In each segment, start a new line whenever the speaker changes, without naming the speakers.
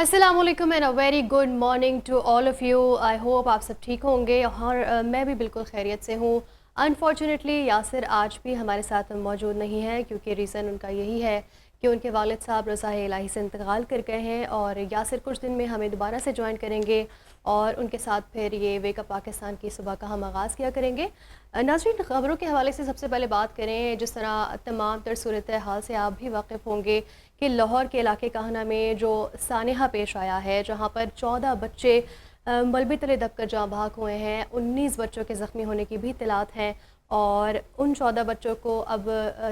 अस्सलाम वालेकुम and a very good morning to all of you. I hope आप सब ठीक होंगे और मैं भी बिल्कुल खैरियत से हूँ। अनफॉर्चुनेटली यासिर आज भी हमारे साथ मौजूद नहीं है क्योंकि रीज़न उनका यही है कि उनके वालिद साहब रज़ाए इलाही से इंतकाल कर गए हैं और यासिर कुछ दिन में हमें दोबारा से ज्वाइन करेंगे और उनके साथ फिर ये वेकअप पाकिस्तान की सुबह का हम आगाज़ किया करेंगे। नाज़रीन, ख़बरों के हवाले से सबसे पहले बात करें, जिस तरह तमाम तर सूरत हाल से आप भी वाकिफ़ होंगे कि लाहौर के इलाके काहना में जो सानहा पेश आया है, जहाँ पर 14 बच्चे मलबे तले दबकर जाँ भाग हुए हैं, 19 बच्चों के ज़ख्मी होने की भी इत्तलात हैं और उन 14 बच्चों को अब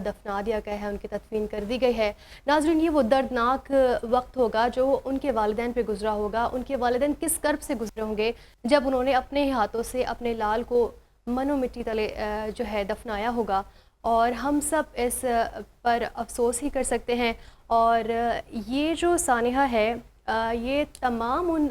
दफना दिया गया है, उनकी तदफीन कर दी गई है। नाज़रीन, ये वो दर्दनाक वक्त होगा जो उनके वालिदैन पे गुजरा होगा। उनके वालिदैन किस कर्ब से गुजरे होंगे जब उन्होंने अपने ही हाथों से अपने लाल को मनो मिट्टी तले जो है दफनाया होगा, और हम सब इस पर अफसोस ही कर सकते हैं। और ये जो सानहा है, ये तमाम उन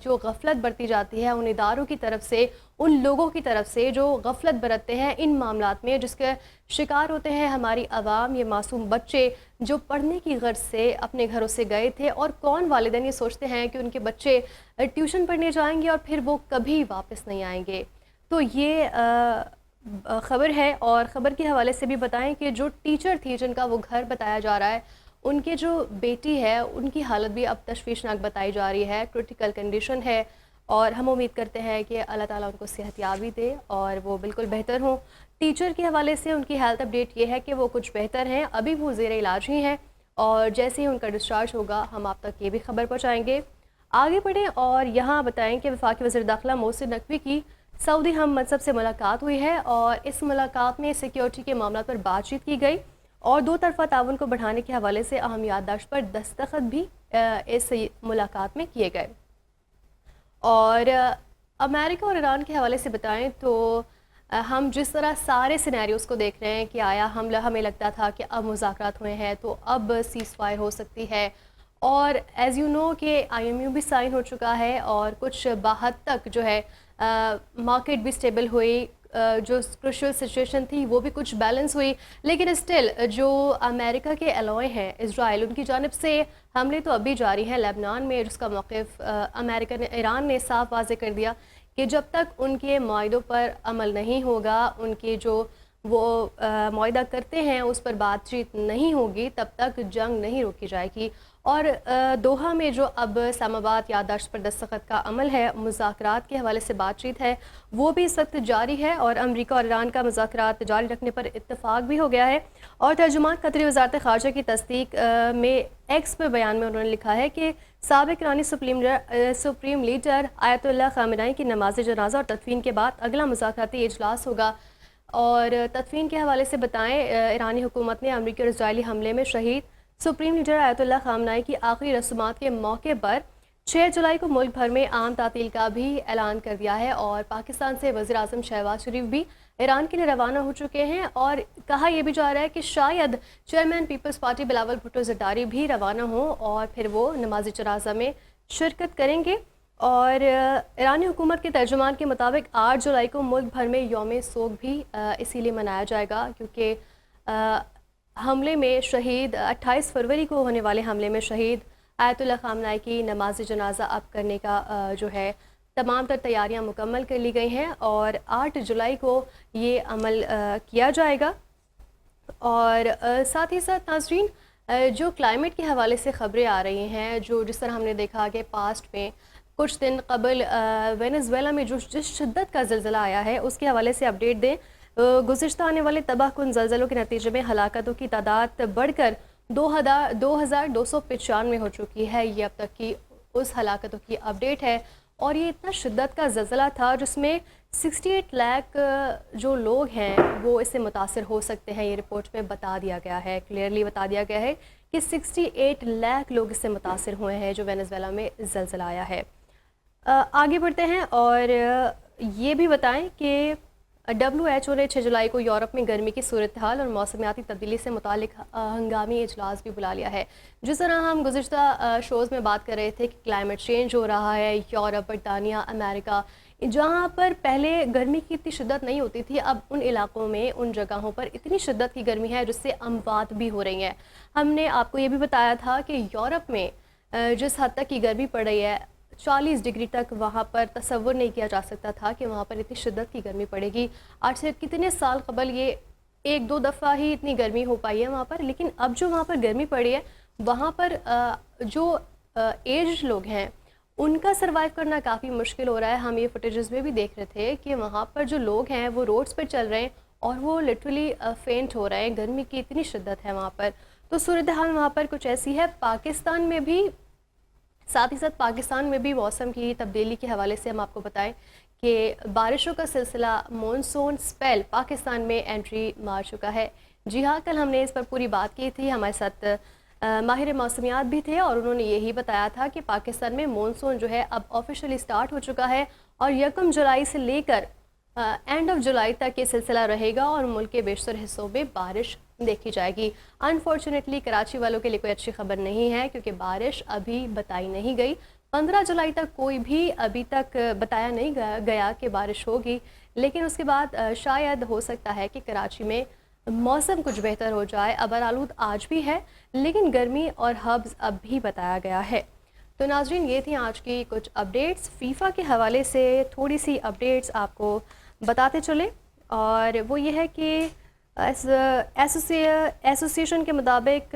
जो गफलत बरती जाती है उन इदारों की तरफ से, उन लोगों की तरफ से जो गफलत बरतते हैं इन मामलात में, जिसके शिकार होते हैं हमारी आवाम, ये मासूम बच्चे जो पढ़ने की गर्ज से अपने घरों से गए थे। और कौन वालिदैन ये सोचते हैं कि उनके बच्चे ट्यूशन पढ़ने जाएंगे और फिर वो कभी वापस नहीं आएंगे। तो ये ख़बर है। और ख़बर के हवाले से भी बताएं कि जो टीचर थी जिनका वो घर बताया जा रहा है, उनके जो बेटी है उनकी हालत भी अब तशवीशनाक बताई जा रही है, क्रिटिकल कंडीशन है। और हम उम्मीद करते हैं कि अल्लाह ताला उनको सेहतयाबी दे और वो बिल्कुल बेहतर हों। टीचर के हवाले से उनकी हेल्थ अपडेट ये है कि वो कुछ बेहतर हैं, अभी वो ज़ेर इलाज ही हैं और जैसे ही उनका डिस्चार्ज होगा हम आप तक ये भी खबर पहुँचाएँगे। आगे बढ़ें और यहाँ बताएँ कि वफाकी वज़ीर दाखिला मोहसिन नकवी की सऊदी हम मनसब से मुलाकात हुई है और इस मुलाकात में सिक्योरिटी के मामलों पर बातचीत की गई और दो तरफ़ा ताउन को बढ़ाने के हवाले से अहम याददाश्त पर दस्तखत भी इस मुलाकात में किए गए। और अमेरिका और ईरान के हवाले से बताएं तो हम जिस तरह सारे सिनेरियोज़ को देख रहे हैं कि आया हमें लगता था कि अब मुज़ाकरात हुए हैं तो अब सीज़ फायर हो सकती है, और एज़ यू नो कि IMU भी साइन हो चुका है और कुछ बाहर तक जो है मार्केट भी स्टेबल हुई, जो क्रूशियल सिचुएशन थी वो भी कुछ बैलेंस हुई। लेकिन स्टिल जो अमेरिका के एलॉय हैं इजराइल, उनकी जानिब से हमले तो अभी जारी हैं लेबनान में, जिसका मौक़िफ़ अमेरिका ने ईरान ने साफ वाज़े कर दिया कि जब तक उनके मुआहदों पर अमल नहीं होगा, उनके जो वो मुआहदा करते हैं उस पर बातचीत नहीं होगी, तब तक जंग नहीं रोकी जाएगी। और दोहा में जो अब इस्लामाबाद याददाश्त पर दस्तखत का अमल है, मुज़ाकरात के हवाले से बातचीत है, वो भी इस वक्त जारी है और अमरीका और ईरान का मुज़ाकरात जारी रखने पर इत्तफाक भी हो गया है। और तर्जुमान कतरी वज़ारत ख़ारजा की तस्दीक में एक्स पे बयान में उन्होंने लिखा है कि साबिक़ ईरानी सुप्रीम लीडर आयतुल्लाह ख़ामेनी की नमाज़ जनाज़ा और तदफ़ीन के बाद अगला मुज़ाकराती इजलास होगा। और तदफ़ीन के हवाले से बताएं, ईरानी हुकूमत ने अमरीकी और इजरायली हमले में शहीद सुप्रीम लीडर आयतुल्लाह ख़ामेनी की आखिरी रस्मात के मौके पर 6 जुलाई को मुल्क भर में आम तातील का भी ऐलान कर दिया है। और पाकिस्तान से वज़ीर आज़म शहबाज शरीफ भी ईरान के लिए रवाना हो चुके हैं और कहा यह भी जा रहा है कि शायद चेयरमैन पीपल्स पार्टी बिलावल भुट्टो ज़रदारी भी रवाना हो और फिर वो नमाज जनाज़ा में शिरकत करेंगे। और ईरानी हुकूमत के तर्जुमान के मुताबिक 8 जुलाई को मुल्क भर में यौम सोग भी इसीलिए मनाया जाएगा क्योंकि हमले में शहीद 28 फरवरी को होने वाले हमले में शहीद आयतुल्लाह ख़ामेनी की नमाज जनाज़ा अब करने का जो है तमाम तर तैयारियां मुकम्मल कर ली गई हैं और 8 जुलाई को ये अमल किया जाएगा। और साथ ही साथ नाज़रीन, जो क्लाइमेट के हवाले से ख़बरें आ रही हैं, जो जिस तरह हमने देखा कि पास्ट में कुछ दिन कबल वेनेज़ुएला में जो जिस शिद्दत का ज़िलज़िला आया है उसके हवाले से अपडेट दें। गुज़िश्ता आने वाले तबाहकुन ज़लज़लों के नतीजे में हलाकतों की तादाद बढ़कर 2295 हो चुकी है। ये अब तक की उस हलाकतों की अपडेट है और ये इतना शिद्दत का ज़लज़ला था जिसमें 68 लाख जो लोग हैं वो इससे मुतासर हो सकते हैं। ये रिपोर्ट में बता दिया गया है, क्लियरली बता दिया गया है कि 68 लाख लोग इससे मुतासर हुए हैं जो वेनेज़ुएला में ज़लज़ला आया है। आगे बढ़ते हैं और ये भी बताएं कि WHO ने 6 जुलाई को यूरोप में गर्मी की सूरत हाल और मौसमियाती तब्दीली से मुतालिक हंगामी इजलास भी बुला लिया है। जिस तरह हम गुज़िश्ता शोज़ में बात कर रहे थे कि क्लाइमेट चेंज हो रहा है, यूरोप, बरतानिया, अमेरिका, जहाँ पर पहले गर्मी की इतनी शिद्दत नहीं होती थी, अब उन इलाकों में, उन जगहों पर इतनी शिद्दत की गर्मी है जिससे अमवात भी हो रही हैं। हमने आपको ये भी बताया था कि यूरोप में जिस हद तक की गर्मी पड़ रही है, 40 डिग्री तक वहाँ पर तसव्वुर नहीं किया जा सकता था कि वहाँ पर इतनी शिद्दत की गर्मी पड़ेगी। आज से कितने साल कबल ये एक दो दफ़ा ही इतनी गर्मी हो पाई है वहाँ पर, लेकिन अब जो वहाँ पर गर्मी पड़ी है वहाँ पर जो एज्ड लोग हैं उनका सर्वाइव करना काफ़ी मुश्किल हो रहा है। हम ये फुटेजेस में भी देख रहे थे कि वहाँ पर जो लोग हैं वो रोड्स पर चल रहे हैं और वो लिटरली फेंट हो रहे हैं, गर्मी की इतनी शिद्दत है वहाँ पर। तो सूरत हाल वहाँ पर कुछ ऐसी है। पाकिस्तान में भी, साथ ही साथ पाकिस्तान में भी मौसम की तब्दीली के हवाले से हम आपको बताएं कि बारिशों का सिलसिला मॉनसून स्पेल पाकिस्तान में एंट्री मार चुका है। जी हाँ, कल हमने इस पर पूरी बात की थी। हमारे साथ माहिर मौसमियात भी थे और उन्होंने यही बताया था कि पाकिस्तान में मॉनसून जो है अब ऑफिशियली स्टार्ट हो चुका है और 1 जुलाई से लेकर एंड ऑफ जुलाई तक ये सिलसिला रहेगा और मुल्क के बेशतर हिस्सों में बारिश देखी जाएगी। अनफॉर्चुनेटली कराची वालों के लिए कोई अच्छी खबर नहीं है क्योंकि बारिश अभी बताई नहीं गई। 15 जुलाई तक कोई भी अभी तक बताया नहीं गया कि बारिश होगी, लेकिन उसके बाद शायद हो सकता है कि कराची में मौसम कुछ बेहतर हो जाए। अबर आलूद आज भी है लेकिन गर्मी और हब्स अब भी बताया गया है। तो नाज़रीन, ये थी आज की कुछ अपडेट्स। फीफा के हवाले से थोड़ी सी अपडेट्स आपको बताते चले और वो ये है कि एसोसिएशन के मुताबिक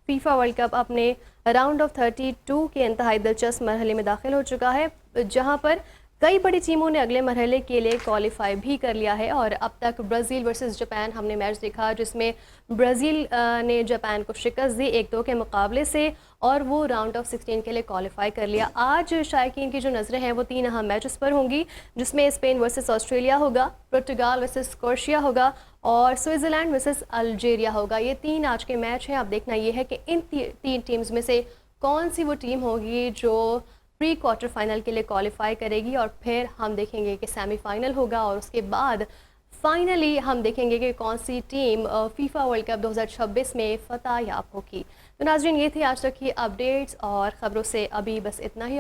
फीफा वर्ल्ड कप अपने राउंड ऑफ 32 के इंतहाई दिलचस्प मरहले में दाखिल हो चुका है, जहां पर कई बड़ी टीमों ने अगले मरहले के लिए क्वालिफाई भी कर लिया है। और अब तक ब्राज़ील वर्सेस जापान हमने मैच देखा जिसमें ब्राज़ील ने जापान को शिकस्त दी 1-2 के मुकाबले से और वो राउंड ऑफ 16 के लिए क्वालिफाई कर लिया। आज शायकीन की जो नज़रें हैं वो 3 अहम मैचेस पर होंगी, जिसमें स्पेन वर्सेस ऑस्ट्रेलिया होगा, पुर्तगाल वर्सेस क्रोएशिया होगा और स्विट्ज़रलैंड वर्सेस अल्जीरिया होगा। ये 3 आज के मैच हैं। अब देखना ये है कि इन 3 टीम्स में से कौन सी वो टीम होगी जो प्री क्वार्टर फाइनल के लिए क्वालिफाई करेगी और फिर हम देखेंगे कि सेमीफाइनल होगा और उसके बाद फाइनली हम देखेंगे कि कौन सी टीम फीफा वर्ल्ड कप 2026 में फतह याब होगी। तो नाज़रीन, ये थी आज तक की अपडेट्स और ख़बरों से अभी बस इतना ही।